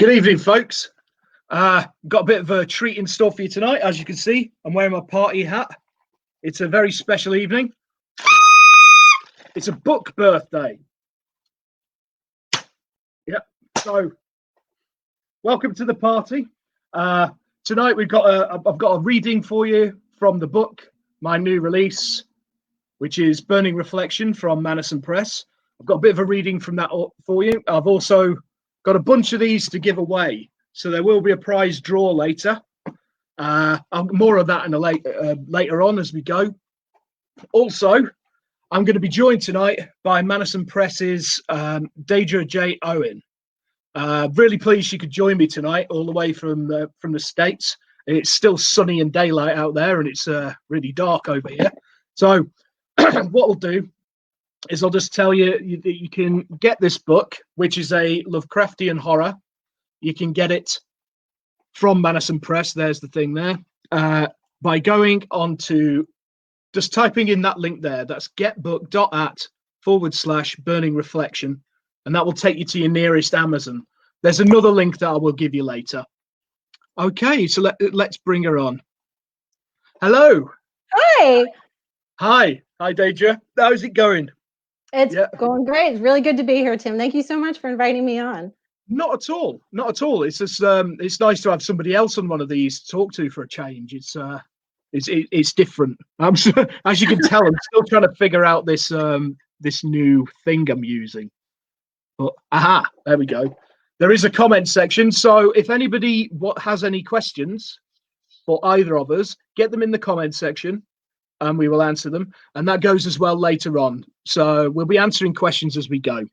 Good evening, folks. Got a bit of a treat in store for you tonight. As you can see, I'm wearing my party hat. It's a very special evening. It's a book birthday. Yep. So, welcome to the party. Tonight I've got a reading for you from the book, my new release, which is Burning Reflection from Mannison Press. I've got a bit of a reading from that for you. I've also got a bunch of these to give away, so there will be a prize draw later. More of that in later on as we go. Also, I'm going to be joined tonight by Mannison Press's Deidre J Owen. Really pleased she could join me tonight, all the way from the States. It's still sunny and daylight out there, and it's really dark over here. So, what I'll do is I'll just tell you that you can get this book, which is a Lovecraftian horror. You can get it from Mannison Press. There's the thing there. By going on to just typing in that link there. That's getbook.at/burning reflection. And that will take you to your nearest Amazon. There's another link that I will give you later. Okay, so let's bring her on. Hello. Hi. Hi, Deidre. How's it going? It's going great. It's really good to be here, Tim. Thank you so much for inviting me on. Not at all. Not at all. It's just it's nice to have somebody else on one of these to talk to for a change. It's different. As you can tell, I'm still trying to figure out this this new thing I'm using. But there we go. There is a comment section. So if anybody has any questions for either of us, get them in the comment section and we will answer them. And that goes as well later on. So we'll be answering questions as we go.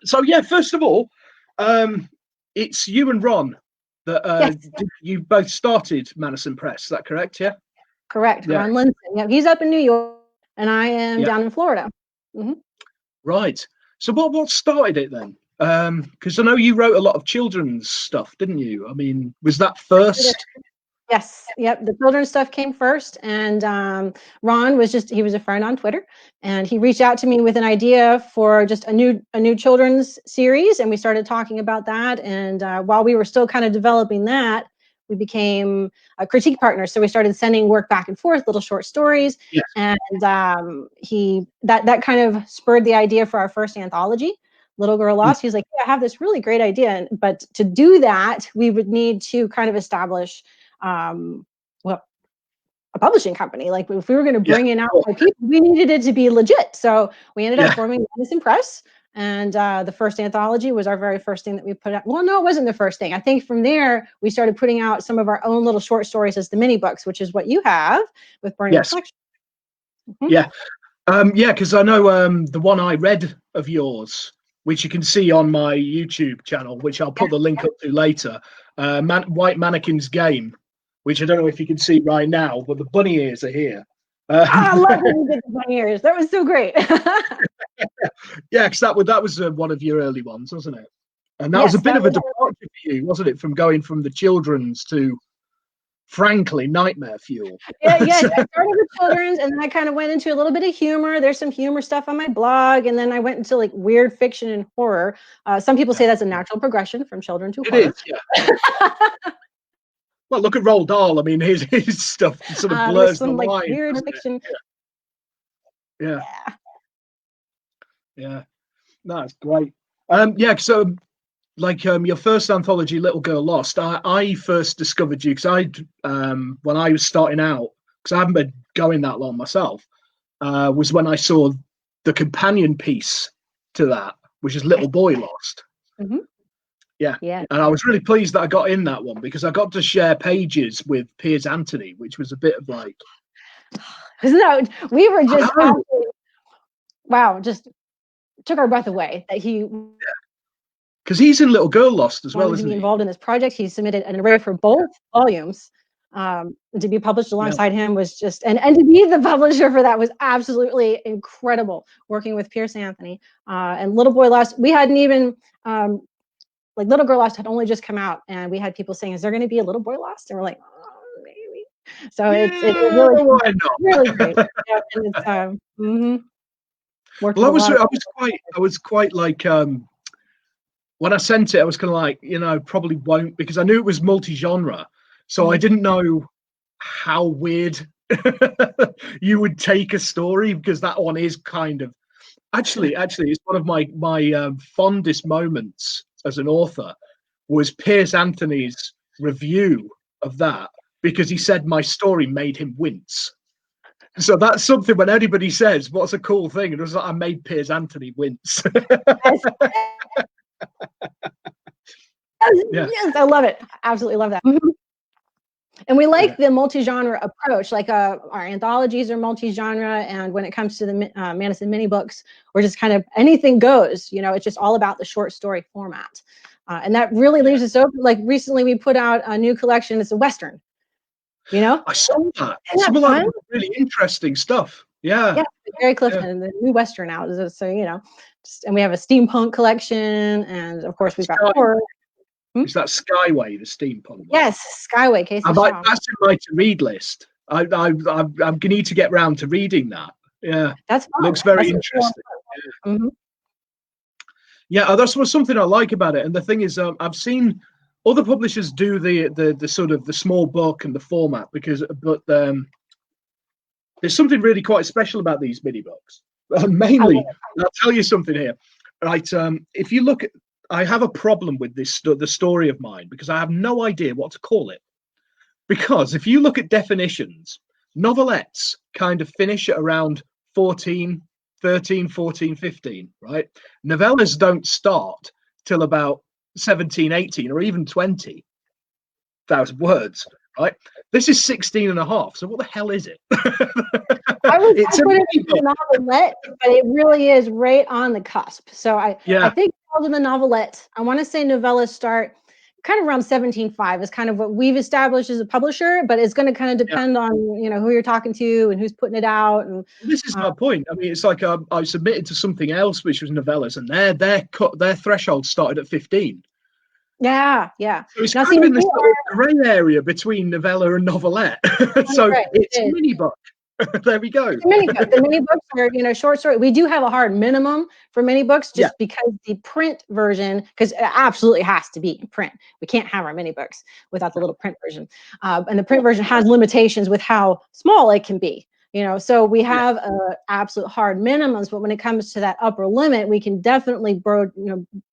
So yeah, first of all, it's you and Ron that Yes. You both started Mannison Press. Is that correct? Yeah. Correct. Yeah. Ron Linson. Yeah, he's up in New York and I am down in Florida. Mm-hmm. Right. So what started it then? Because I know you wrote a lot of children's stuff, didn't you? I mean, was that first? Yes. Yep. The children's stuff came first, and Ron was he was a friend on Twitter, and he reached out to me with an idea for just a new children's series, and we started talking about that. And while we were still kind of developing that, we became critique partners. So we started sending work back and forth, little short stories, Yes. and that kind of spurred the idea for our first anthology, Little Girl Lost. He's like, yeah, I have this really great idea, but to do that, we would need to kind of establish a publishing company. Like, if we were going to bring in outside people, we needed it to be legit. So we ended up forming Mannison Press, and the first anthology was our very first thing that we put out. Well, no, it wasn't the first thing. I think from there we started putting out some of our own little short stories as the mini books, which is what you have with Burning Reflection. Mm-hmm. Yeah, because I know the one I read of yours, which you can see on my YouTube channel, which I'll put the link up to later. White Mannequin's Game, which I don't know if you can see right now, but the bunny ears are here. I love when you did the bunny ears. That was so great. Yeah, because that was one of your early ones, wasn't it? And that was a bit of a departure for you, wasn't it? From going from the children's to, frankly, nightmare fuel. Yeah, I started with children's, and then I kind of went into a little bit of humor. There's some humor stuff on my blog, and then I went into like weird fiction and horror. Some people say that's a natural progression from children to horror. It is, yeah. Well, look at Roald Dahl. I mean, his stuff sort of blurs some the line. Like weird fiction. Yeah. No, that's great. So like your first anthology, Little Girl Lost, I first discovered you because when I was starting out, because I haven't been going that long myself, was when I saw the companion piece to that, which is Little Boy Lost. Mm-hmm. Yeah. And I was really pleased that I got in that one, because I got to share pages with Piers Anthony, which was a bit of like, no, we were just wow, just took our breath away that he, because he's in Little Girl Lost as well, isn't he? Involved in this project. He submitted an array for both volumes to be published alongside him was just, and to be the publisher for that was absolutely incredible, working with Piers Anthony. And Little Boy Lost, we hadn't even like Little Girl Lost had only just come out, and we had people saying, is there going to be a Little Boy Lost? And we're like, oh, maybe. So it's really great. Yeah, and it's well, I was quite like when I sent it, I was kind of like, probably won't, because I knew it was multi-genre. So I didn't know how weird you would take a story, because that one is kind of actually it's one of my fondest moments as an author was Piers Anthony's review of that, because he said my story made him wince. So that's something when anybody says, what's a cool thing? And it was like, I made Piers Anthony wince. Yes, I love it. Absolutely love that. And we like the multi-genre approach. Like our anthologies are multi-genre, and when it comes to the Mannison mini books, we're just kind of anything goes. It's just all about the short story format, and that really leaves us open. Like recently, we put out a new collection. It's a Western. I saw that. Some of that really interesting stuff. Yeah, Gary Clifton, the new Western out. So and we have a steampunk collection, and of course we've got horror. Is that Skyway, the steampunk? Yes, Skyway. Casey Shaw. That's in my to-read list. I'm going to need to get round to reading that. Yeah, that's fun. Looks very interesting. That's something I like about it. And the thing is, I've seen other publishers do the sort of the small book and the format, but there's something really quite special about these mini books. Mainly, I'll tell you something here. Right, if you look at, I have a problem with the story of mine, because I have no idea what to call it. Because if you look at definitions, novelettes kind of finish at around 13, 14, 15, right? Novellas don't start till about 17, 18, or even 20,000 words, right? This is 16 and a half. So what the hell is it? I would put it in a novelette, but it really is right on the cusp. So I think in the novelette, I want to say novellas start kind of around 17.5 is kind of what we've established as a publisher, but it's going to kind of depend on who you're talking to and who's putting it out. And this is my point. I mean, it's like I submitted to something else which was novellas, and their threshold started at 15. Yeah. So it's kind of in this grey area between novella and novelette. So it's a mini book. There we go. The mini books are, short story. We do have a hard minimum for mini books, just because the print version, because it absolutely has to be in print. We can't have our mini books without the little print version. And the print version has limitations with how small it can be. So we have absolute hard minimums, but when it comes to that upper limit, we can definitely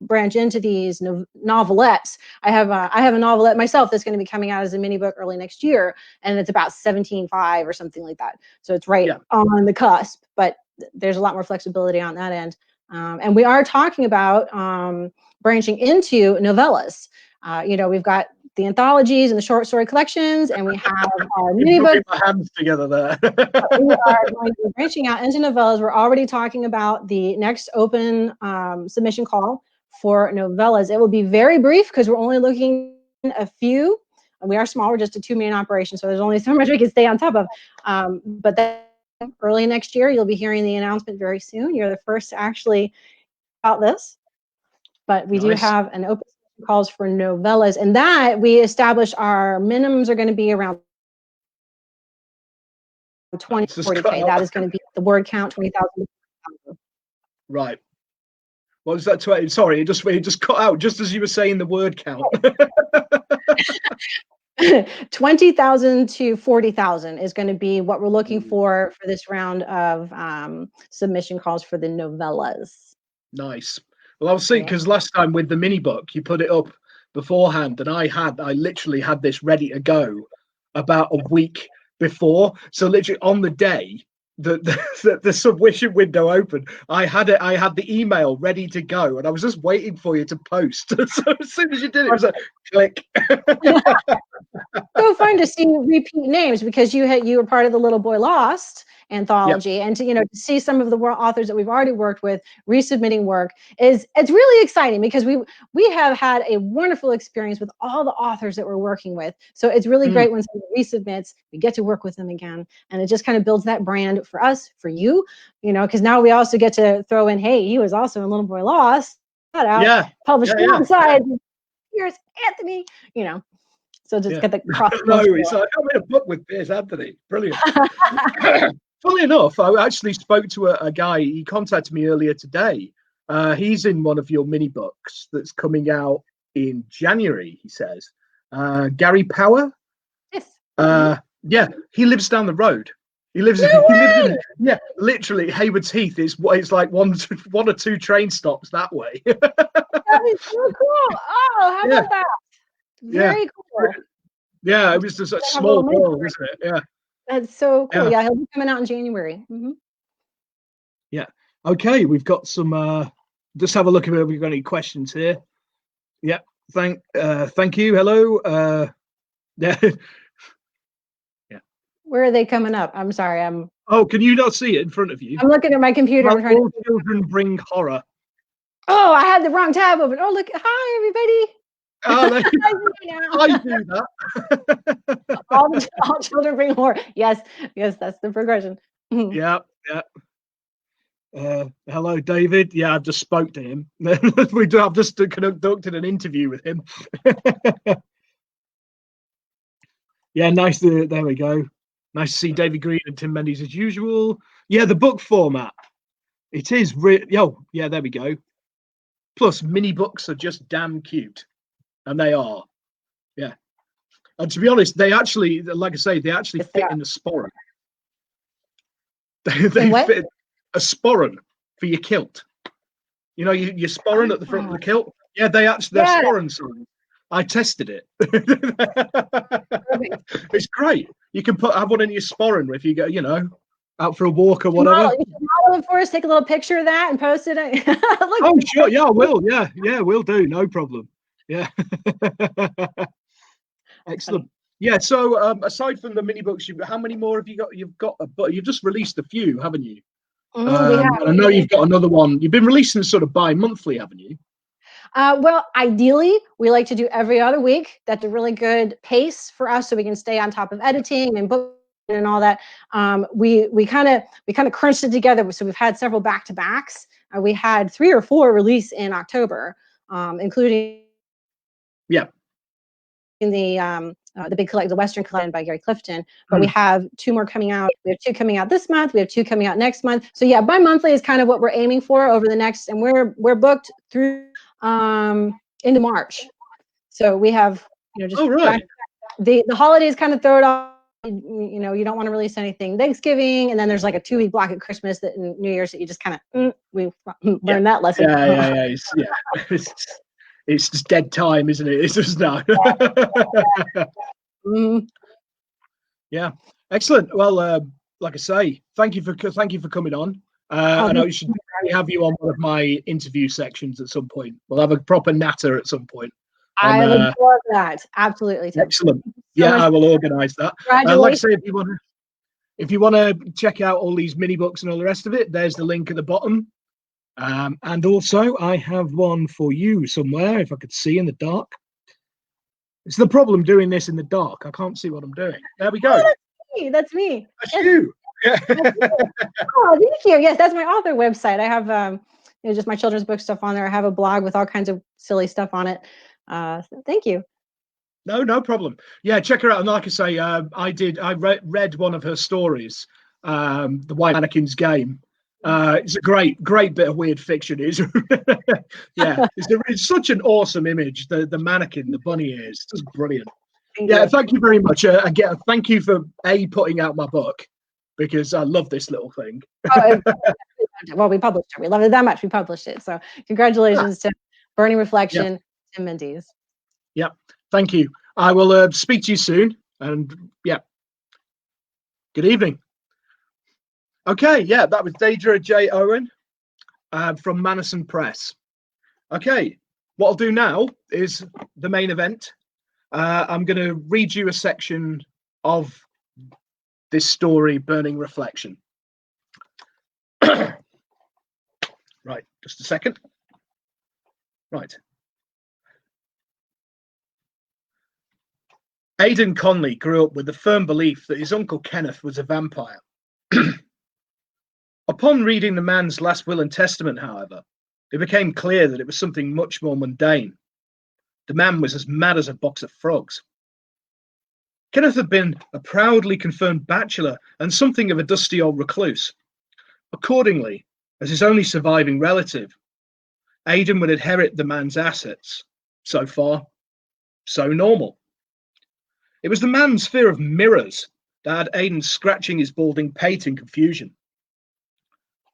branch into these novelettes. I have a novelette myself that's going to be coming out as a mini book early next year, and it's about 17.5 or something like that. So it's right on the cusp, but there's a lot more flexibility on that end. And we are talking about branching into novellas. We've got the anthologies and the short story collections, and we have our mini books. My hands together there. We are going to be branching out into novellas. We're already talking about the next open submission call for novellas. It will be very brief, because we're only looking at a few. And we are small. We're just a 2-man operation, so there's only so much we can stay on top of. But then early next year, you'll be hearing the announcement very soon. You're the first to actually about this. But we do have an open calls for novellas, and that we establish our minimums are going to be around 20 to 40K. That is going to be the word count, 20,000. Right. What was that? Sorry, it just cut out just as you were saying the word count. 20,000 to 40,000 is going to be what we're looking for this round of submission calls for the novellas. Nice. Well, I'll see, because last time with the mini book, you put it up beforehand, and I literally had this ready to go about a week before. So literally on the day the submission window opened, I had the email ready to go, and I was just waiting for you to post. So as soon as you did it, it was like click. So fun to see repeat names, because you were part of the Little Boy Lost anthology, and to see some of the authors that we've already worked with resubmitting work it's really exciting, because we have had a wonderful experience with all the authors that we're working with. So it's really great when someone resubmits, we get to work with them again, and it just kind of builds that brand for us, for you, because now we also get to throw in, hey, he was also in Little Boy Lost, published alongside here's Anthony, so just get the cross. No, it's like, I'm in a book with Piers Anthony. Brilliant. Funnily enough, I actually spoke to a guy. He contacted me earlier today He's in one of your mini books that's coming out in January, he says. Gary Power. Yes. Yeah, he lives down the road. He lives in literally Hayward's Heath. It's like one or two train stops that way. That is so cool. Oh, how about that? Very cool. Yeah, it was just a small world, isn't it? Yeah. That's so cool. Yeah, he'll be coming out in January. Yeah. Okay, we've got some. Just have a look if we've got any questions here. Yeah. Thank you. Hello. Yeah. Where are they coming up? I'm sorry. Oh, can you not see it in front of you? I'm looking at my computer. All children bring horror. Oh, I had the wrong tab open. Oh, look. Hi, everybody. Oh, I do that. all children bring horror. Yes, that's the progression. Yeah. Hello, David. Yeah, I've just spoke to him. I've just conducted an interview with him. Yeah, nice. There we go. Nice to see David Green and Tim Mendees as usual. Yeah, the book format. It is yeah, there we go. Plus, mini books are just damn cute. And they are. Yeah. And to be honest, they actually, like I say, they actually fit in the sporran. They fit a sporran for your kilt. You know, your sporran at the front of the kilt. Yeah, they're sporran signs. I tested it. It's great. You can have one in your sporran if you go, out for a walk or whatever. You should model it for us. Take a little picture of that and post it. Oh, sure. Yeah, I will. Yeah, we'll do. No problem. Yeah. Excellent. Yeah. So aside from the mini books, how many more have you got? You've just released a few, haven't you? I know you've got another one. You've been releasing sort of bi-monthly, haven't you? Well, ideally, we like to do every other week. That's a really good pace for us, so we can stay on top of editing and book and all that. We kind of crunched it together, so we've had several back-to-backs. We had 3 or 4 release in October, including in the big collection, the Western collection by Gary Clifton. But we have 2 more coming out. We have 2 coming out this month. We have 2 coming out next month. So yeah, bi-monthly is kind of what we're aiming for over the next, and we're booked through into March. So we have just the holidays kind of throw it off. You don't want to release anything Thanksgiving, and then there's like a 2-week block at Christmas and New Year's that you just kind of we learned that lesson. It's just dead time, isn't it? It's just no. Yeah, excellent. Well, like I say, thank you for coming on. I know we should have you on one of my interview sections at some point. We'll have a proper natter at some point. I would love that. Absolutely. Excellent. Yeah, I will organise that. Like I say, if you want to check out all these mini books and all the rest of it, there's the link at the bottom. And also, I have one for you somewhere, if I could see in the dark. It's the problem doing this in the dark. I can't see what I'm doing. There we go. Oh, that's me. That's you. Yeah. Oh, thank you. Yes, that's my author website. I have just my children's book stuff on there. I have a blog with all kinds of silly stuff on it. So thank you. No problem. Yeah, check her out. And like I say, I read one of her stories, The White Mannequin's Game. It's a great bit of weird fiction. Yeah, it's such an awesome image. The mannequin, the bunny ears, it's just brilliant. Thank you very much. Again, thank you for putting out my book, because I love this little thing. Well, we published it. We loved it that much. We published it. So congratulations to Burning Reflection, Tim Mendees. Yeah, thank you. I will speak to you soon. And good evening. Okay, yeah, that was Deidre J Owen from Mannison Press. Okay, what I'll do now is the main event. I'm going to read you a section of this story, Burning Reflection. Right, just a second. Right. Aidan Conley grew up with the firm belief that his uncle Kenneth was a vampire. Upon reading the man's last will and testament, however, it became clear that it was something much more mundane. The man was as mad as a box of frogs. Kenneth had been a proudly confirmed bachelor and something of a dusty old recluse. Accordingly, as his only surviving relative, Aidan would inherit the man's assets. So far, so normal. It was the man's fear of mirrors that had Aidan scratching his balding pate in confusion.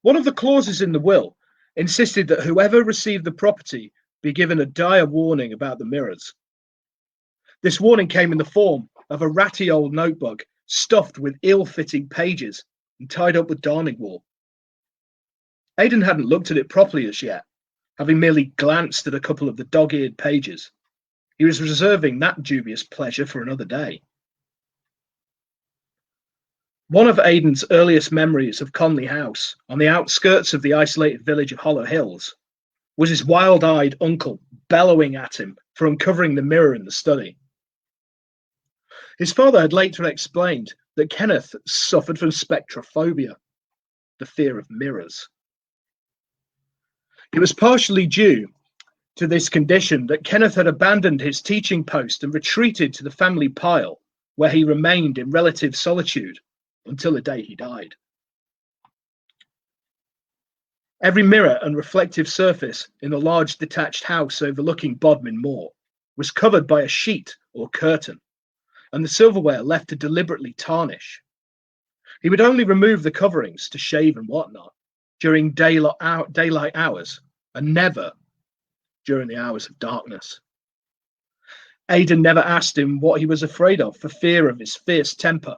One of the clauses in the will insisted that whoever received the property be given a dire warning about the mirrors. This warning came in the form of a ratty old notebook stuffed with ill-fitting pages and tied up with darning wool. Aidan hadn't looked at it properly as yet, having merely glanced at a couple of the dog-eared pages. He was reserving that dubious pleasure for another day. One of Aidan's earliest memories of Conley House, on the outskirts of the isolated village of Hollow Hills, was his wild-eyed uncle bellowing at him for uncovering the mirror in the study. His father had later explained that Kenneth suffered from spectrophobia, the fear of mirrors. It was partially due to this condition that Kenneth had abandoned his teaching post and retreated to the family pile, where he remained in relative solitude until the day he died. Every mirror and reflective surface in the large detached house overlooking Bodmin Moor was covered by a sheet or curtain, and the silverware left to deliberately tarnish. He would only remove the coverings to shave and whatnot during daylight hours, and never during the hours of darkness. Aidan never asked him what he was afraid of for fear of his fierce temper.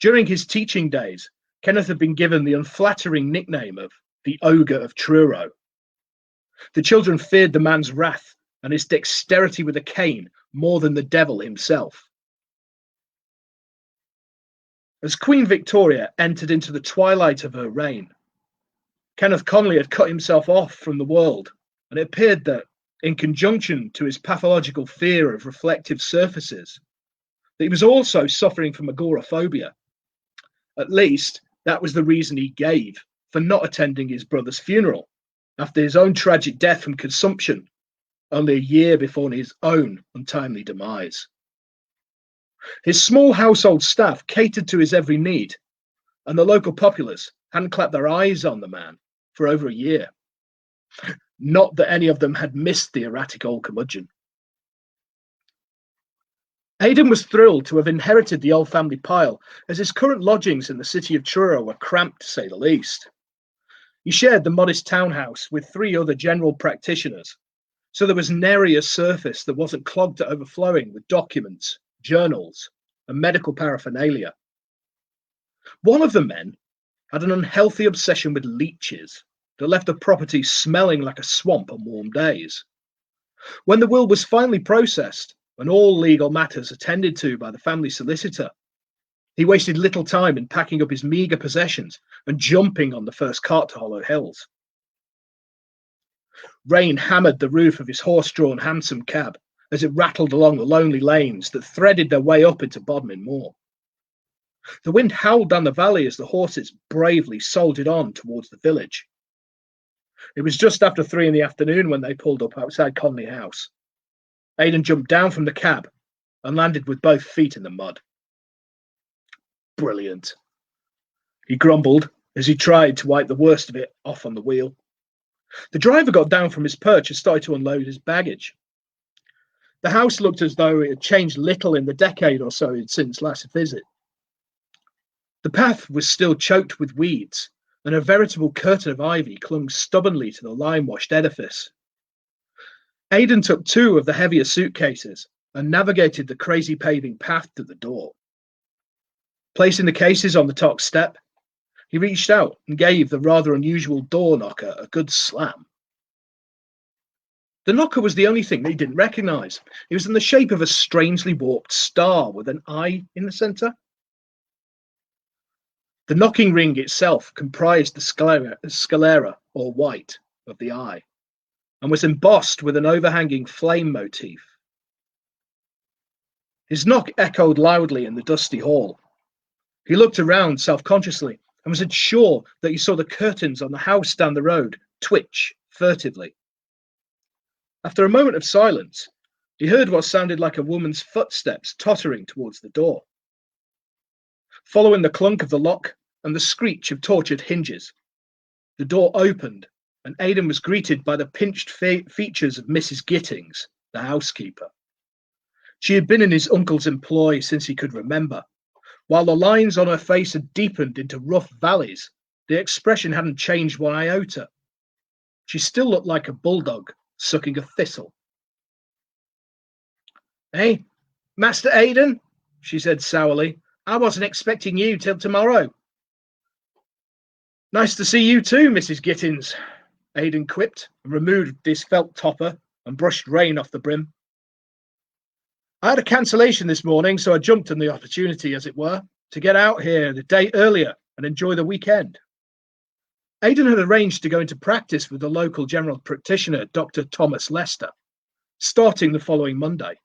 During his teaching days, Kenneth had been given the unflattering nickname of the Ogre of Truro. The children feared the man's wrath and his dexterity with a cane more than the devil himself. As Queen Victoria entered into the twilight of her reign, Kenneth Conley had cut himself off from the world, and it appeared that, in conjunction to his pathological fear of reflective surfaces, that he was also suffering from agoraphobia. At least, that was the reason he gave for not attending his brother's funeral after his own tragic death from consumption, only a year before his own untimely demise. His small household staff catered to his every need, and the local populace hadn't clapped their eyes on the man for over a year. Not that any of them had missed the erratic old curmudgeon. Aidan was thrilled to have inherited the old family pile, as his current lodgings in the city of Truro were cramped, to say the least. He shared the modest townhouse with 3 other general practitioners, so there was nary a surface that wasn't clogged to overflowing with documents, journals, and medical paraphernalia. One of the men had an unhealthy obsession with leeches that left the property smelling like a swamp on warm days. When the will was finally processed and all legal matters attended to by the family solicitor, he wasted little time in packing up his meagre possessions and jumping on the first cart to Hollow Hills. Rain hammered the roof of his horse-drawn hansom cab as it rattled along the lonely lanes that threaded their way up into Bodmin Moor. The wind howled down the valley as the horses bravely soldiered on towards the village. It was just after 3 in the afternoon when they pulled up outside Conley House. Aidan jumped down from the cab and landed with both feet in the mud. Brilliant, he grumbled as he tried to wipe the worst of it off on the wheel. The driver got down from his perch and started to unload his baggage. The house looked as though it had changed little in the decade or so since last visit. The path was still choked with weeds, and a veritable curtain of ivy clung stubbornly to the lime-washed edifice. Aidan took 2 of the heavier suitcases and navigated the crazy paving path to the door. Placing the cases on the top step, he reached out and gave the rather unusual door knocker a good slam. The knocker was the only thing that he didn't recognize. It was in the shape of a strangely warped star with an eye in the center. The knocking ring itself comprised the sclera, or white, of the eye, and was embossed with an overhanging flame motif. His knock echoed loudly in the dusty hall. He looked around self-consciously and was sure that he saw the curtains on the house down the road twitch furtively. After a moment of silence, he heard what sounded like a woman's footsteps tottering towards the door. Following the clunk of the lock and the screech of tortured hinges, the door opened and Aidan was greeted by the pinched features of Mrs. Gittings, the housekeeper. She had been in his uncle's employ since he could remember. While the lines on her face had deepened into rough valleys, the expression hadn't changed one iota. She still looked like a bulldog sucking a thistle. "Hey, Master Aidan," she said sourly. "I wasn't expecting you till tomorrow." "Nice to see you too, Mrs. Gittings," Aidan quipped, and removed his felt topper and brushed rain off the brim. "I had a cancellation this morning, so I jumped on the opportunity, as it were, to get out here the day earlier and enjoy the weekend." Aidan had arranged to go into practice with the local general practitioner, Dr. Thomas Lester, starting the following Monday.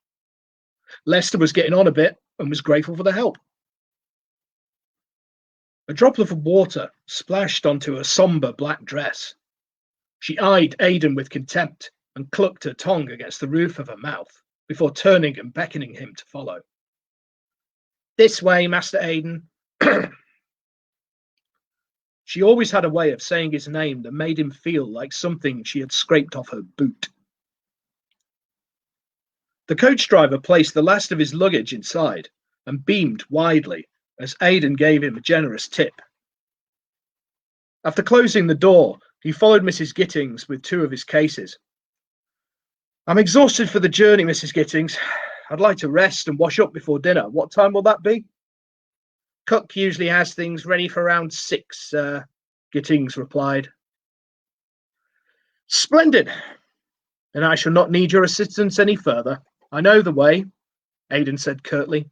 Lester was getting on a bit and was grateful for the help. A droplet of water splashed onto her sombre black dress. She eyed Aidan with contempt and clucked her tongue against the roof of her mouth before turning and beckoning him to follow. "This way, Master Aidan." She always had a way of saying his name that made him feel like something she had scraped off her boot. The coach driver placed the last of his luggage inside and beamed widely as Aidan gave him a generous tip. After closing the door, he followed Mrs. Gittings with two of his cases. "I'm exhausted for the journey, Mrs. Gittings. I'd like to rest and wash up before dinner. What time will that be?" "Cook usually has things ready for around 6, Gittings replied. "Splendid. Then I shall not need your assistance any further. I know the way," Aidan said curtly.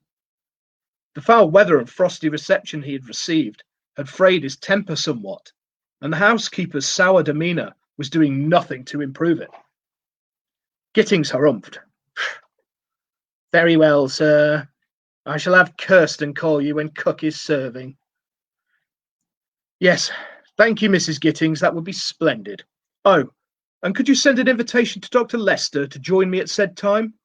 The foul weather and frosty reception he had received had frayed his temper somewhat, and the housekeeper's sour demeanour was doing nothing to improve it. Gittings harumphed. "Very well, sir. I shall have Kirsten call you when cook is serving." "Yes, thank you, Mrs. Gittings. That would be splendid. Oh, and could you send an invitation to Dr. Lester to join me at said time?"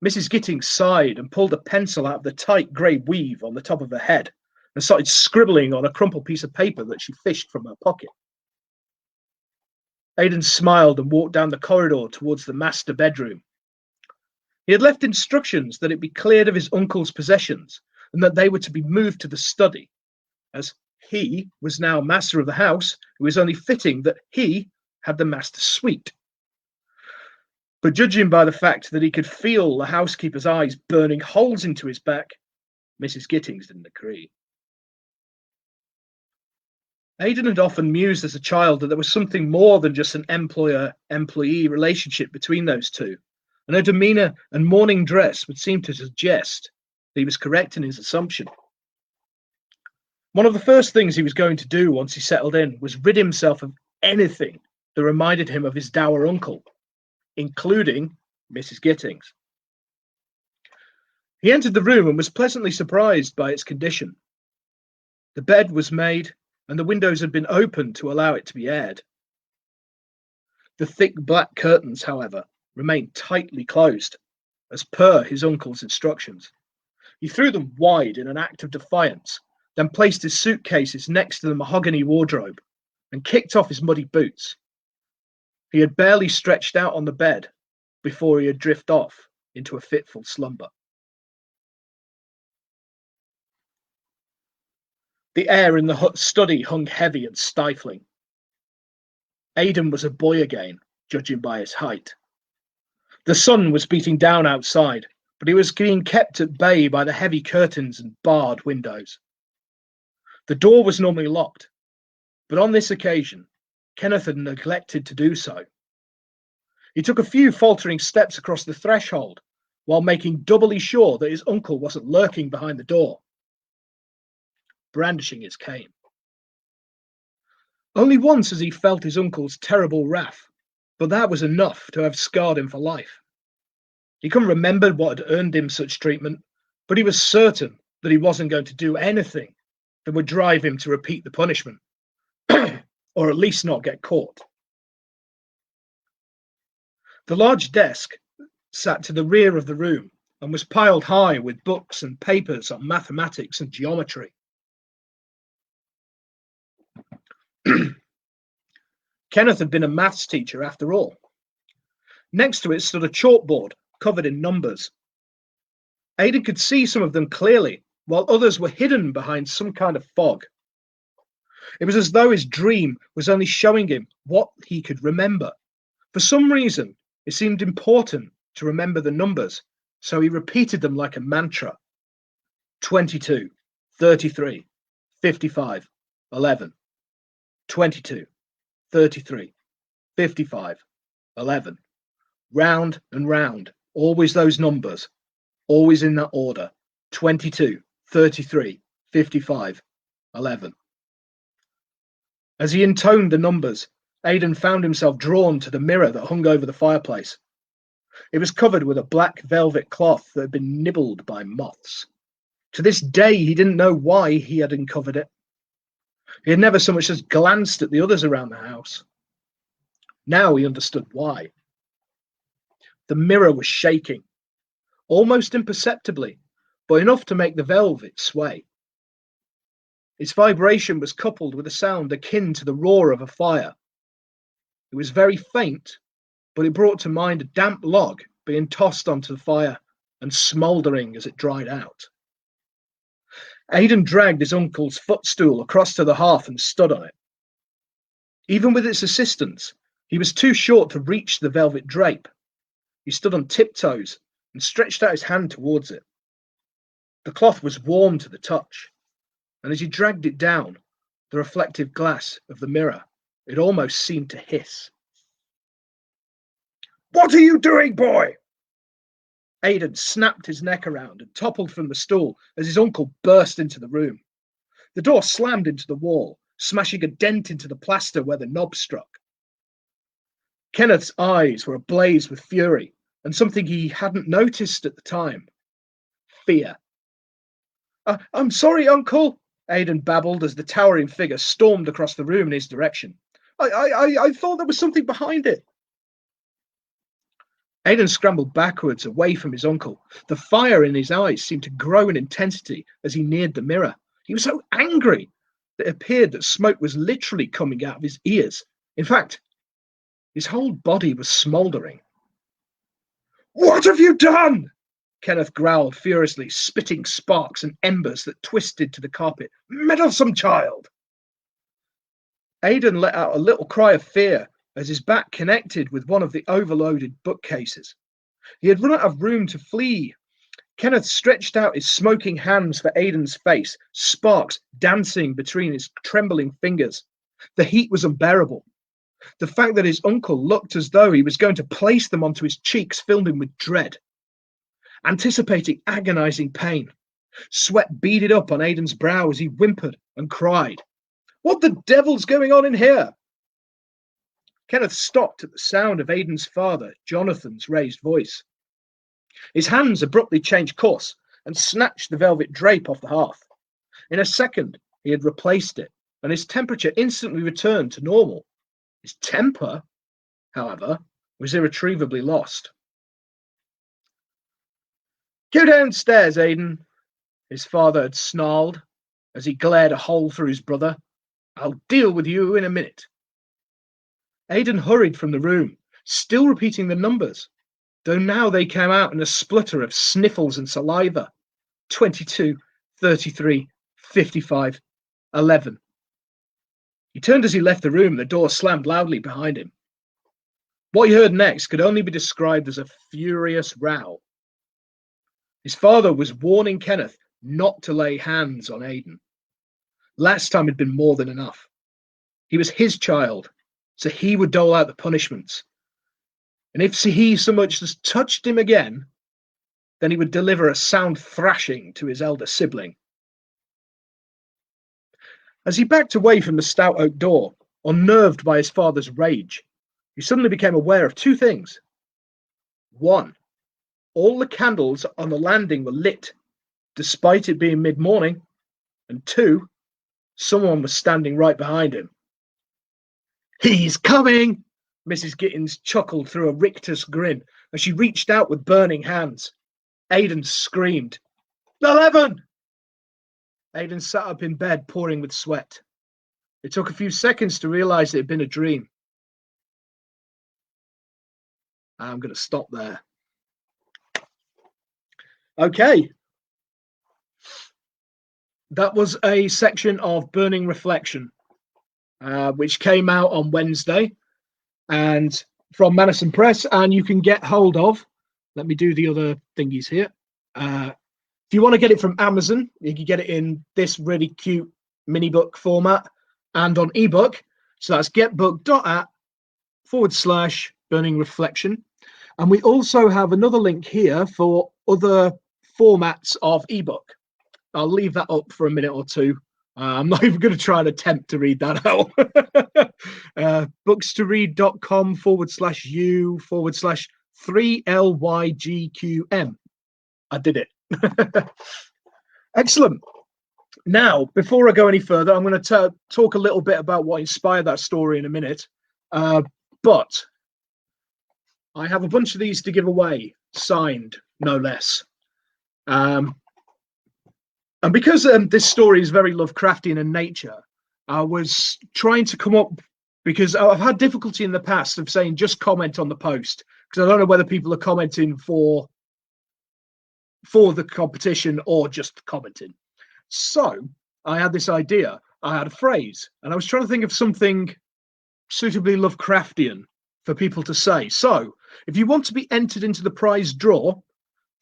Mrs. Gittings sighed and pulled a pencil out of the tight grey weave on the top of her head and started scribbling on a crumpled piece of paper that she fished from her pocket. Aidan smiled and walked down the corridor towards the master bedroom. He had left instructions that it be cleared of his uncle's possessions and that they were to be moved to the study, as he was now master of the house. It was only fitting that he had the master suite. But judging by the fact that he could feel the housekeeper's eyes burning holes into his back, Mrs. Gittings didn't agree. Aidan had often mused as a child that there was something more than just an employer-employee relationship between those two, and her demeanour and morning dress would seem to suggest that he was correct in his assumption. One of the first things he was going to do once he settled in was rid himself of anything that reminded him of his dour uncle, including Mrs. Gittings. He entered the room and was pleasantly surprised by its condition. The bed was made, and the windows had been opened to allow it to be aired. The thick black curtains, however, remained tightly closed, as per his uncle's instructions. He threw them wide in an act of defiance, then placed his suitcases next to the mahogany wardrobe and kicked off his muddy boots. He had barely stretched out on the bed before he had drifted off into a fitful slumber. The air in the study hung heavy and stifling. Aidan was a boy again, judging by his height. The sun was beating down outside, but he was being kept at bay by the heavy curtains and barred windows. The door was normally locked, but on this occasion, Kenneth had neglected to do so. He took a few faltering steps across the threshold while making doubly sure that his uncle wasn't lurking behind the door, brandishing his cane. Only once has he felt his uncle's terrible wrath, but that was enough to have scarred him for life. He couldn't remember what had earned him such treatment, but he was certain that he wasn't going to do anything that would drive him to repeat the punishment, or at least not get caught. The large desk sat to the rear of the room and was piled high with books and papers on mathematics and geometry. Kenneth had been a maths teacher after all. Next to it stood a chalkboard covered in numbers. Aidan could see some of them clearly, while others were hidden behind some kind of fog. It was as though his dream was only showing him what he could remember. For some reason, it seemed important to remember the numbers, so he repeated them like a mantra. 22, 33, 55, 11. 22, 33, 55, 11. Round and round, always those numbers, always in that order. 22, 33, 55, 11. As he intoned the numbers, Aidan found himself drawn to the mirror that hung over the fireplace. It was covered with a black velvet cloth that had been nibbled by moths. To this day, he didn't know why he had uncovered it. He had never so much as glanced at the others around the house. Now he understood why. The mirror was shaking, almost imperceptibly, but enough to make the velvet sway. Its vibration was coupled with a sound akin to the roar of a fire. It was very faint, but it brought to mind a damp log being tossed onto the fire and smouldering as it dried out. Aidan dragged his uncle's footstool across to the hearth and stood on it. Even with its assistance, he was too short to reach the velvet drape. He stood on tiptoes and stretched out his hand towards it. The cloth was warm to the touch, and as he dragged it down, the reflective glass of the mirror, it almost seemed to hiss. "What are you doing, boy?" Aidan snapped his neck around and toppled from the stool as his uncle burst into the room. The door slammed into the wall, smashing a dent into the plaster where the knob struck. Kenneth's eyes were ablaze with fury and something he hadn't noticed at the time: fear. I'm sorry, Uncle," Aidan babbled as the towering figure stormed across the room in his direction. I thought there was something behind it." Aidan scrambled backwards away from his uncle. The fire in his eyes seemed to grow in intensity as he neared the mirror. He was so angry that it appeared that smoke was literally coming out of his ears. In fact, his whole body was smouldering. "What have you done?" Kenneth growled furiously, spitting sparks and embers that twisted to the carpet. "Meddlesome child!" Aidan let out a little cry of fear as his back connected with one of the overloaded bookcases. He had run out of room to flee. Kenneth stretched out his smoking hands for Aidan's face, sparks dancing between his trembling fingers. The heat was unbearable. The fact that his uncle looked as though he was going to place them onto his cheeks filled him with dread. Anticipating agonizing pain, sweat beaded up on Aidan's brow as he whimpered and cried, "What the devil's going on in here?" Kenneth stopped at the sound of Aidan's father, Jonathan's raised voice. His hands abruptly changed course and snatched the velvet drape off the hearth. In a second, he had replaced it, and his temperature instantly returned to normal. His temper, however, was irretrievably lost. "Go downstairs, Aidan," his father had snarled as he glared a hole through his brother. "I'll deal with you in a minute." Aidan hurried from the room, still repeating the numbers, though now they came out in a splutter of sniffles and saliva. 22, 33, 55, 11. He turned as he left the room, and the door slammed loudly behind him. What he heard next could only be described as a furious row. His father was warning Kenneth not to lay hands on Aidan. Last time had been more than enough. He was his child, so he would dole out the punishments. And if he so much as touched him again, then he would deliver a sound thrashing to his elder sibling. As he backed away from the stout oak door, unnerved by his father's rage, he suddenly became aware of two things. One, all the candles on the landing were lit, despite it being mid-morning. And two, someone was standing right behind him. "He's coming!" Mrs. Gittins chuckled through a rictus grin as she reached out with burning hands. Aidan screamed, "11!" Aidan sat up in bed, pouring with sweat. It took a few seconds to realize it had been a dream. I'm going to stop there. Okay. That was a section of Burning Reflection, which came out on Wednesday and from Mannison Press, and you can get hold of, let me do the other thingies here. If you want to get it from Amazon, you can get it in this really cute mini book format and on ebook. So that's getbook.app/Burning Reflection. And we also have another link here for other formats of ebook. I'll leave that up for a minute or two. I'm not even going to try and attempt to read that out. Books2read.com/u/3LYGQM. I did it. Excellent. Now, before I go any further, I'm going to talk a little bit about what inspired that story in a minute. But I have a bunch of these to give away, signed, no less. And because this story is very Lovecraftian in nature, I was trying to come up, because I've had difficulty in the past of saying just comment on the post, because I don't know whether people are commenting for the competition or just commenting. So I had this idea. I had a phrase, and I was trying to think of something suitably Lovecraftian for people to say. So if you want to be entered into the prize draw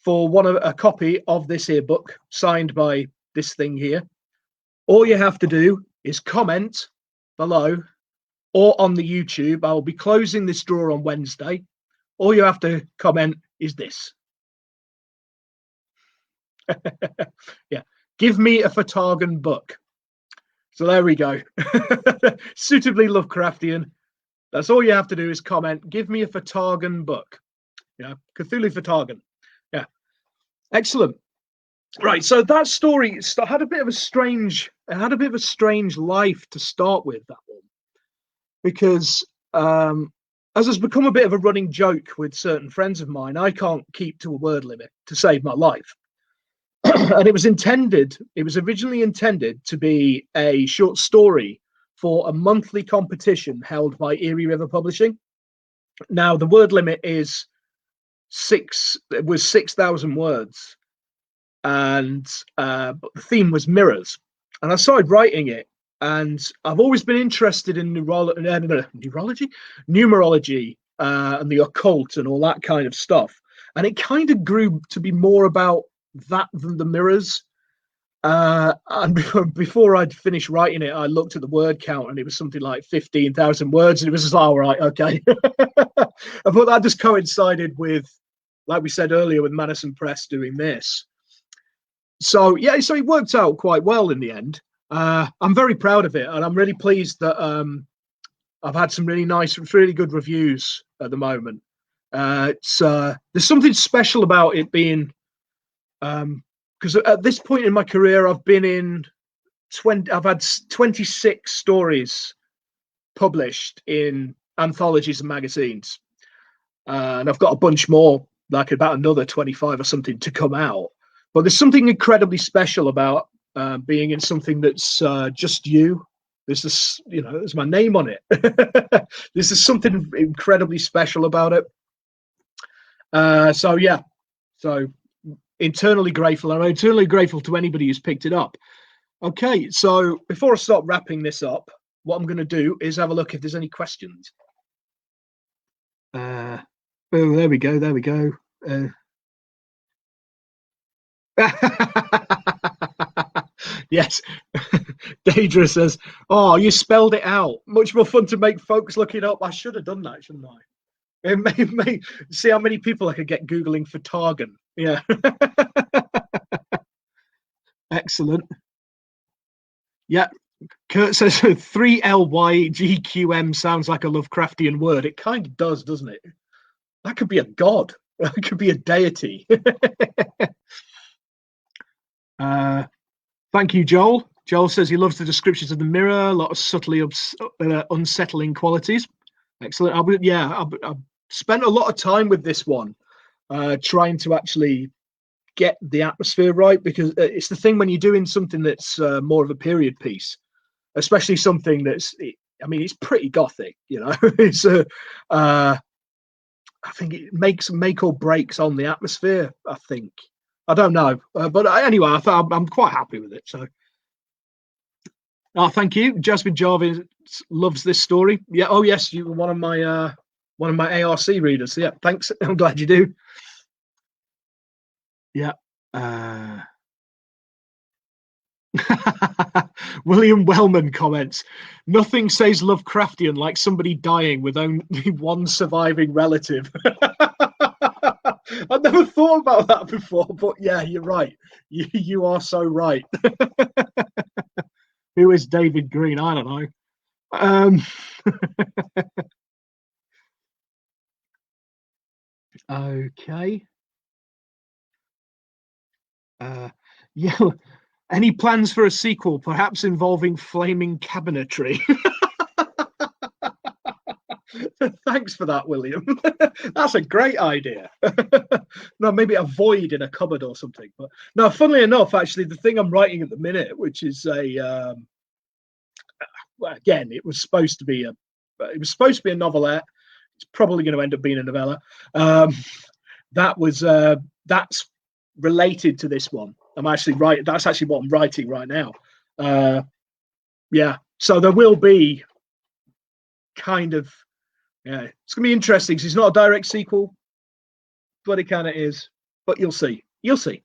for a copy of this here book signed by this thing here, all you have to do is comment below or on the YouTube. I'll be closing this draw on Wednesday. All you have to comment is this. Yeah, give me a Fatagan book. So there we go. Suitably Lovecraftian. That's all you have to do is comment, give me a Fatagan book. Yeah, Cthulhu Fatagan. Yeah, excellent. Right, so that story had a bit of a strange life to start with, that one, because as has become a bit of a running joke with certain friends of mine, I can't keep to a word limit to save my life. And it was originally intended to be a short story for a monthly competition held by Erie River Publishing. Now the word limit was 6,000 words, and but the theme was mirrors. And I started writing it, and I've always been interested in numerology, and the occult and all that kind of stuff. And it kind of grew to be more about that than the mirrors. And before I'd finished writing it, I looked at the word count, and it was something like 15,000 words, and it was just like, all right, okay. I thought that just coincided with, like we said earlier, with Madison Press doing this. So yeah, so it worked out quite well in the end. I'm very proud of it, and I'm really pleased that I've had some really nice, really good reviews at the moment. There's something special about it being, because at this point in my career, I've had 26 stories published in anthologies and magazines, and I've got a bunch more, like about another 25 or something to come out. But there's something incredibly special about being in something that's just you. There's my name on it. This is something incredibly special about it. So yeah, so internally grateful. I'm eternally grateful to anybody who's picked it up. Okay, so before I start wrapping this up, what I'm going to do is have a look if there's any questions. Oh, there we go. Yes. Deidre says, oh, you spelled it out. Much more fun to make folks look it up. I should have done that, shouldn't I? It may see how many people I could get Googling Fatagan. Yeah. Excellent. Yeah. Kurt says 3LYGQM sounds like a Lovecraftian word. It kind of does, doesn't it? That could be a god. That could be a deity. Thank you, Joel. Joel says he loves the descriptions of the mirror, a lot of subtly unsettling qualities. Excellent. I've spent a lot of time with this one, trying to actually get the atmosphere right, because it's the thing when you're doing something that's more of a period piece, especially something that's, I mean, it's pretty gothic, you know. It's think it makes make or breaks on the atmosphere. I think. I don't know, but anyway, I'm quite happy with it. So, thank you, Jasmine Jarvis loves this story. Yeah. Oh yes, you were one of my ARC readers. Yeah. Thanks. I'm glad you do. Yeah. William Wellman comments, nothing says Lovecraftian like somebody dying with only one surviving relative. I've never thought about that before, but yeah, you're right. You are so right. Who is David Green? I don't know. Okay. Yeah. Any plans for a sequel, perhaps involving flaming cabinetry? Thanks for that, William. That's a great idea. No, maybe a void in a cupboard or something. But no, funnily enough, actually, the thing I'm writing at the minute, which is a well, again, it was supposed to be a novelette. It's probably going to end up being a novella. That's related to this one. I'm actually right. That's actually what I'm writing right now. Yeah. So there will be kind of, yeah, it's gonna be interesting because it's not a direct sequel, but it kind of is. But you'll see. You'll see.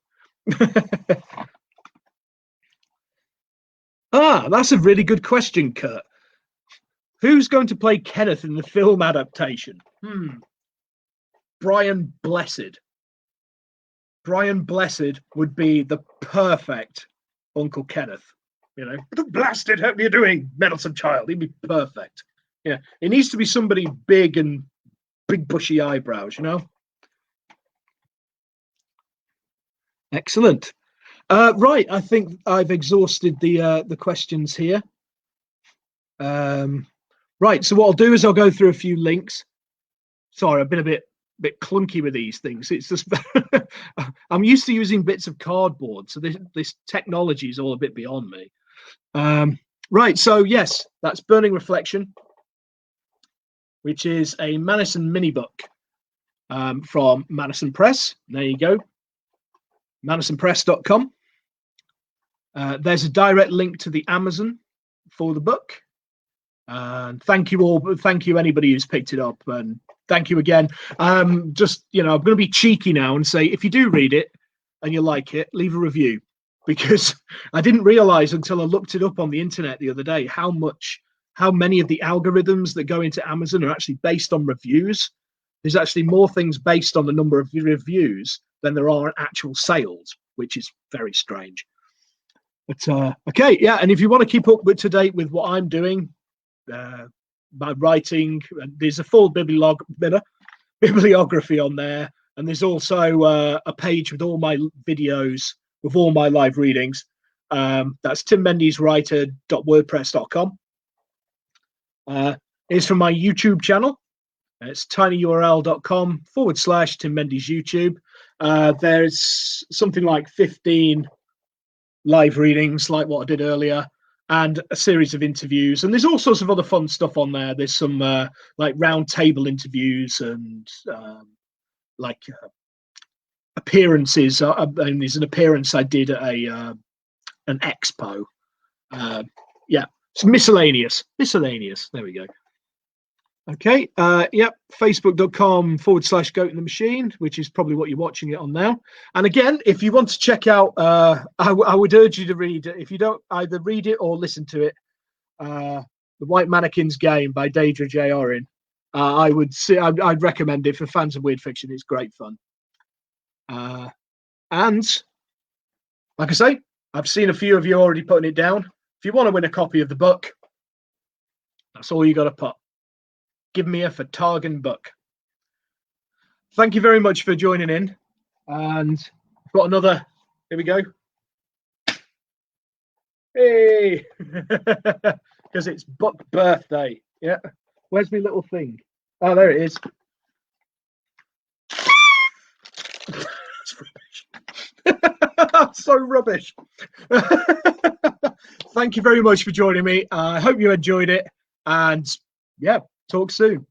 That's a really good question, Kurt. Who's going to play Kenneth in the film adaptation? Brian Blessed. Brian Blessed would be the perfect Uncle Kenneth. You know, what the blasted hell are you doing, meddlesome child? He'd be perfect. Yeah, it needs to be somebody big and big bushy eyebrows, you know. Excellent. Right, I think I've exhausted the questions here. Right, so what I'll do is I'll go through a few links. Sorry, I've been a bit clunky with these things. It's just I'm used to using bits of cardboard, so this technology is all a bit beyond me. Right, so yes, that's Burning Reflection, which is a Mannison mini book from Mannison Press. There you go, MannisonPress.com. There's a direct link to the Amazon for the book. And thank you all. Thank you anybody who's picked it up, and thank you again. Just, you know, I'm going to be cheeky now and say if you do read it and you like it, leave a review, because I didn't realize until I looked it up on the internet the other day how many of the algorithms that go into Amazon are actually based on reviews. There's actually more things based on the number of reviews than there are actual sales, which is very strange. But okay, yeah, and if you want to keep up to date with what I'm doing, my writing, there's a full bibliography on there, and there's also a page with all my videos with all my live readings. That's timmendeswriter.wordpress.com. It's from my YouTube channel. It's tinyurl.com/Tim Mendees YouTube. There's something like 15 live readings like what I did earlier, and a series of interviews, and there's all sorts of other fun stuff on there. There's some like round table interviews and appearances. And there's an appearance I did at an expo. Yeah, it's miscellaneous. There we go. Okay, yep, facebook.com/Goat in the Machine, which is probably what you're watching it on now. And again, if you want to check out, I would urge you to read it. If you don't, either read it or listen to it, The White Mannequin's Game by Deidre J Owen. I'd recommend it for fans of weird fiction. It's great fun. And like I say, I've seen a few of you already putting it down. If you want to win a copy of the book, that's all you got to put. Give me a Vertagen book. Thank you very much for joining in. And I've got another. Here we go. Hey, because it's book birthday. Yeah. Where's my little thing? Oh, there it is. That's so rubbish. Thank you very much for joining me. I hope you enjoyed it. And yeah, talk soon.